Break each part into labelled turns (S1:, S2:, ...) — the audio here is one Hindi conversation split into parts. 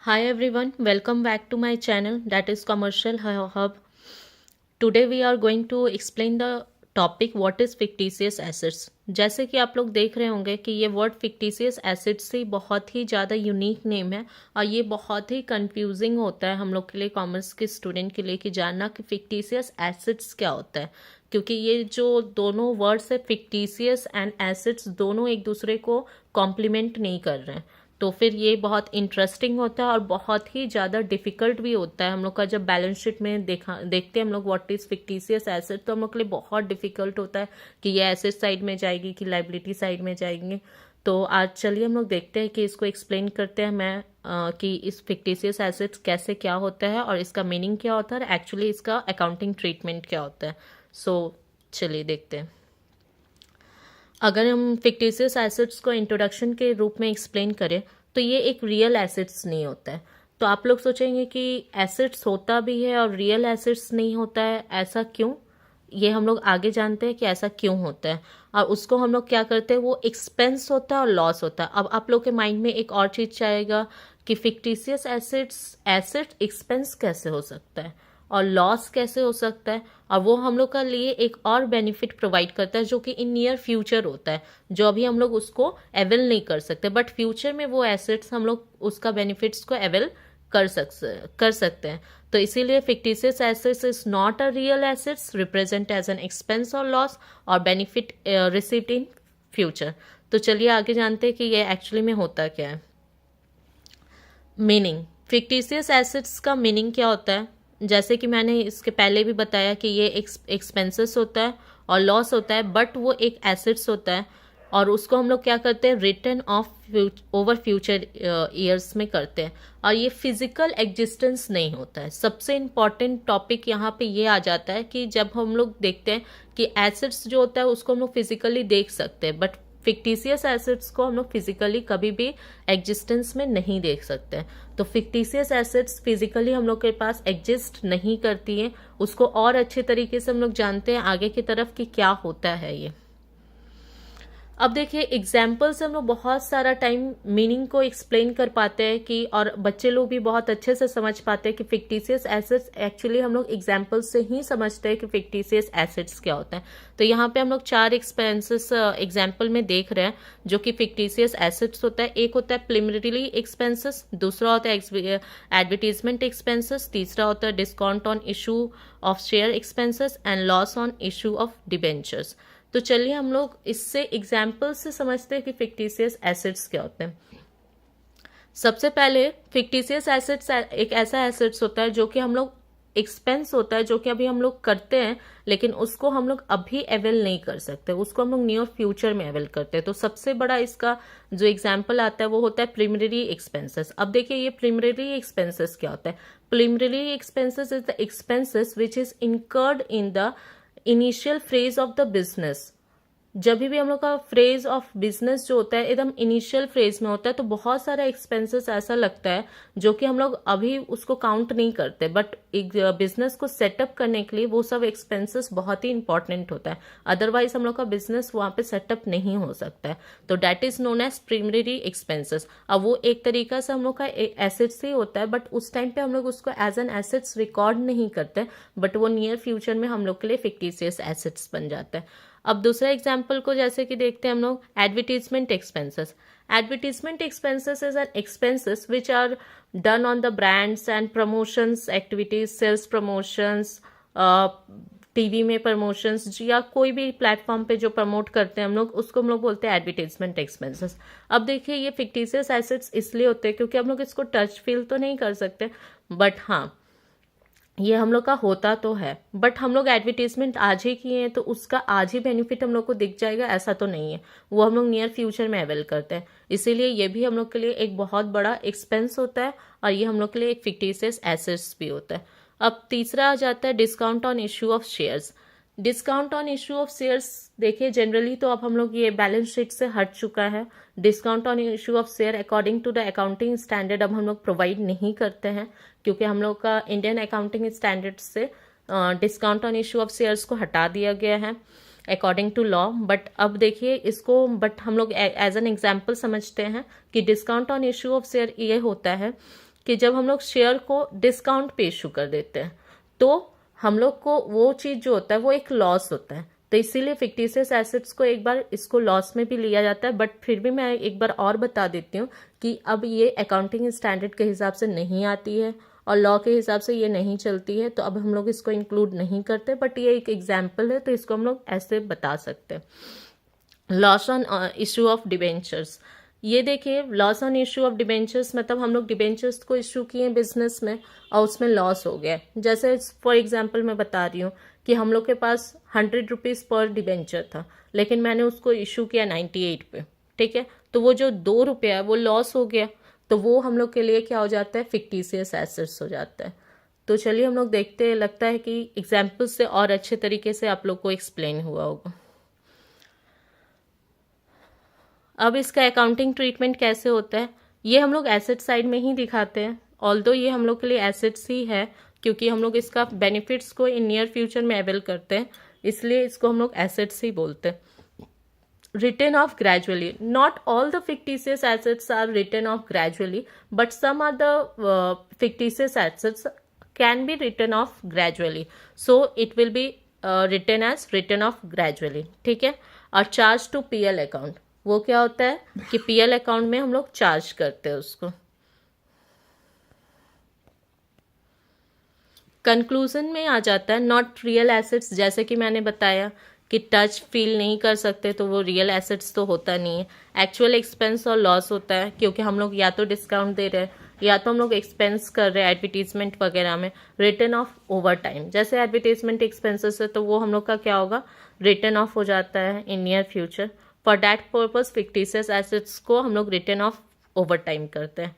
S1: Hi everyone, welcome back to my channel that is Commercial Hub. Today we are going to explain the topic what is fictitious assets. जैसे कि आप लोग देख रहे होंगे कि ये वर्ड fictitious assets से बहुत ही ज़्यादा यूनिक नेम है और ये बहुत ही कंफ्यूजिंग होता है हम लोग के लिए, कॉमर्स के स्टूडेंट के लिए, कि जानना कि fictitious assets क्या होता है, क्योंकि ये जो दोनों वर्ड्स है fictitious एंड assets दोनों एक दूसरे को कॉम्प्लीमेंट नहीं कर रहे हैं। तो फिर ये बहुत इंटरेस्टिंग होता है और बहुत ही ज़्यादा डिफिकल्ट भी होता है। हम लोग का जब बैलेंस शीट में देखते हैं हम लोग व्हाट इज़ फिक्टिशियस एसेट, तो हम लोग के लिए बहुत डिफिकल्ट होता है कि ये एसेट साइड में जाएगी कि लाइबिलिटी साइड में जाएंगे। तो आज चलिए हम लोग देखते हैं कि इसको एक्सप्लेन करते हैं कि इस फिक्टिशियस एसेट्स कैसे क्या होता है और इसका मीनिंग क्या होता है और एक्चुअली इसका अकाउंटिंग ट्रीटमेंट क्या होता है। सो चलिए देखते हैं। अगर हम फिक्टिशियस एसेट्स को इंट्रोडक्शन के रूप में एक्सप्लेन करें तो ये एक रियल एसेट्स नहीं होता है। तो आप लोग सोचेंगे कि एसेट्स होता भी है और रियल एसेट्स नहीं होता है, ऐसा क्यों? ये हम लोग आगे जानते हैं कि ऐसा क्यों होता है और उसको हम लोग क्या करते हैं, वो एक्सपेंस होता है और लॉस होता है। अब आप लोग के माइंड में एक और चीज आएगा कि फिक्टिशियस एसेट एक्सपेंस कैसे हो सकता है और लॉस कैसे हो सकता है, और वो हम लोग का लिए एक और बेनिफिट प्रोवाइड करता है जो कि इन नियर फ्यूचर होता है, जो अभी हम लोग उसको अवेल नहीं कर सकते, बट फ्यूचर में वो एसेट्स हम लोग उसका बेनिफिट्स को अवेल कर सकते हैं। तो इसीलिए fictitious assets is not a real assets represent as an expense और लॉस और बेनिफिट रिसीव्ड इन फ्यूचर। तो चलिए आगे जानते हैं कि ये एक्चुअली में होता क्या है। मीनिंग, फिक्टिशियस एसेट्स का मीनिंग क्या होता है? जैसे कि मैंने इसके पहले भी बताया कि ये एक्सपेंसेस होता है और लॉस होता है, बट वो एक एसेट्स होता है और उसको हम लोग क्या करते हैं, return of over future years में करते हैं और ये फिजिकल एग्जिस्टेंस नहीं होता है। सबसे इम्पॉर्टेंट टॉपिक यहाँ पे ये आ जाता है कि जब हम लोग देखते हैं कि एसेट्स जो होता है उसको हम लोग फिजिकली देख सकते हैं, बट फिक्टिशियस एसेट्स को हम लोग फिजिकली कभी भी एग्जिस्टेंस में नहीं देख सकते हैं। तो फिक्टिशियस एसेट्स फिजिकली हम लोग के पास एग्जिस्ट नहीं करती हैं, उसको और अच्छे तरीके से हम लोग जानते हैं आगे की तरफ कि क्या होता है ये। अब देखिए एग्जाम्पल से हम लोग बहुत सारा टाइम मीनिंग को एक्सप्लेन कर पाते हैं कि, और बच्चे लोग भी बहुत अच्छे से समझ पाते हैं कि फिक्टिशियस एसेट्स एक्चुअली हम लोग एग्जाम्पल से ही समझते हैं कि फिक्टिशियस एसेट्स क्या होता है। तो यहाँ पे हम लोग 4 एक्सपेंसेस एग्जाम्पल में देख रहे हैं जो कि फिक्टिशियस एसेट्स होता है। एक होता है प्रिलिमिनरी एक्सपेंसेस, दूसरा होता है एडवर्टीजमेंट एक्सपेंसेस, तीसरा होता है discount on issue of share expenses and loss on issue of debentures. तो चलिए हम लोग इससे एग्जाम्पल से समझते हैं कि फिक्टिशियस एसेट्स क्या होते हैं। सबसे पहले फिक्टिशियस एसेट्स एक ऐसा एसेट्स होता है जो कि हम लोग एक्सपेंस होता है, जो कि अभी हम लोग करते हैं लेकिन उसको हम लोग अभी अवेल नहीं कर सकते, उसको हम लोग नियर फ्यूचर में अवेल करते हैं। तो सबसे बड़ा इसका जो एग्जाम्पल आता है वो होता है प्रिलिमिनरी एक्सपेंसेस। अब देखिए ये प्रिलिमिनरी एक्सपेंसेस क्या होता है। Preliminary expenses is the expenses which is incurred in the initial phase of the business. जब भी हम लोग का फ्रेज ऑफ बिजनेस जो होता है एकदम इनिशियल फ्रेज में होता है, तो बहुत सारा एक्सपेंसेस ऐसा लगता है जो कि हम लोग अभी उसको काउंट नहीं करते, बट एक बिजनेस को सेटअप करने के लिए वो सब एक्सपेंसेस बहुत ही इंपॉर्टेंट होता है, अदरवाइज हम लोग का बिजनेस वहां पे सेटअप नहीं हो सकता है। तो that is known as preliminary expenses. अब वो एक तरीका से हम लोग का एसेट्स ही होता है, बट उस टाइम पे हम लोग उसको एज एन एसेट्स रिकॉर्ड नहीं करते, बट वो नियर फ्यूचर में हम लोग के लिए फिक्टिशियस एसेट्स बन जाता है। अब दूसरा एग्जाम्पल को जैसे कि देखते हैं हम लोग advertisement expenses. Advertisement expenses is an expenses which are done on the brands and promotions activities, sales promotions, TV में प्रमोशंस या कोई भी प्लेटफॉर्म पे जो प्रमोट करते हैं हम लोग, उसको हम लोग बोलते हैं एडवर्टीजमेंट एक्सपेंसेस। अब देखिए ये फिक्टिशियस एसेट्स इसलिए होते हैं क्योंकि हम लोग इसको टच फील तो नहीं कर सकते, बट हाँ ये हम लोग का होता तो है, बट हम लोग एडवर्टीजमेंट आज ही किए हैं तो उसका आज ही बेनिफिट हम लोग को दिख जाएगा ऐसा तो नहीं है, वो हम लोग नियर फ्यूचर में अवेल करते हैं। इसीलिए ये भी हम लोग के लिए एक बहुत बड़ा एक्सपेंस होता है और ये हम लोग के लिए एक फिक्टिशियस एसेट्स भी होता है। अब तीसरा आ जाता है discount on issue of shares. Discount on issue of shares देखिए जनरली तो अब हम लोग ये बैलेंस शीट से हट चुका है। Discount on issue of share according to the accounting standard अब हम लोग प्रोवाइड नहीं करते हैं, क्योंकि हम लोग का इंडियन अकाउंटिंग स्टैंडर्ड से discount on issue of shares को हटा दिया गया है अकॉर्डिंग टू लॉ। बट अब देखिए इसको, बट हम लोग एज एन एग्जाम्पल समझते हैं कि discount on issue of share ये होता है कि जब हम लोग शेयर को डिस्काउंट पे इशू कर देते हैं तो हम लोग को वो चीज़ जो होता है वो एक लॉस होता है। तो इसीलिए फिक्टिशियस एसेट्स को एक बार इसको लॉस में भी लिया जाता है, बट फिर भी मैं एक बार और बता देती हूँ कि अब ये अकाउंटिंग स्टैंडर्ड के हिसाब से नहीं आती है और लॉ के हिसाब से ये नहीं चलती है, तो अब हम लोग इसको इंक्लूड नहीं करते, बट ये एक एग्जाम्पल है तो इसको हम लोग ऐसे बता सकते हैं। Loss on issue of debentures, ये देखिए loss on issue of debentures मतलब हम लोग डिबेंचर्स को इशू किए बिजनेस में और उसमें लॉस हो गया। जैसे फॉर एग्जांपल मैं बता रही हूँ कि हम लोग के पास 100 रुपीज़ पर डिबेंचर था, लेकिन मैंने उसको इशू किया 98 पे, ठीक है, तो वो जो 2 रुपया है वो लॉस हो गया, तो वो हम लोग के लिए क्या हो जाता है, फिक्टिशियस एसेट्स हो जाता है। तो चलिए हम लोग देखते हैं, लगता है कि एग्जाम्पल से और अच्छे तरीके से आप लोग को एक्सप्लेन हुआ होगा। अब इसका अकाउंटिंग ट्रीटमेंट कैसे होता है, ये हम लोग एसेट साइड में ही दिखाते हैं, ऑल्दो ये हम लोग के लिए एसेट्स ही है क्योंकि हम लोग इसका बेनिफिट्स को इन नियर फ्यूचर में अवेल करते हैं, इसलिए इसको हम लोग एसेट्स ही बोलते हैं। written off gradually, not all the fictitious assets are written off gradually, but some are the fictitious assets can be written off gradually, so it will be written as written off gradually, ठीक है। और चार्ज टू पीएल अकाउंट, वो क्या होता है कि पीएल अकाउंट में हम लोग चार्ज करते हैं उसको। कंक्लूजन में आ जाता है नॉट रियल एसेट्स, जैसे कि मैंने बताया कि टच फील नहीं कर सकते तो वो रियल एसेट्स तो होता नहीं है। एक्चुअल एक्सपेंस और लॉस होता है क्योंकि हम लोग या तो डिस्काउंट दे रहे हैं या तो हम लोग एक्सपेंस कर रहे हैं एडवर्टीजमेंट वगैरह में। रिटर्न ऑफ ओवर टाइम, जैसे एडवर्टीजमेंट एक्सपेंसेस है तो वो हम लोग का क्या होगा, रिटर्न ऑफ हो जाता है in near future. For that purpose fictitious assets को हम लोग रिटर्न ऑफ ओवर टाइम करते हैं।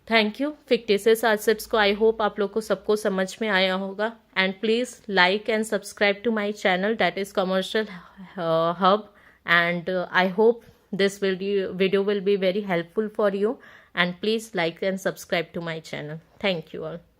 S1: Thank you. फिक्टिशियस एसेट्स को आई होप आप लोग को सबको समझ में आया होगा, and please like and subscribe to my channel that is commercial hub, and I hope this video will be very helpful for you, and please like and subscribe to my channel. Thank you all.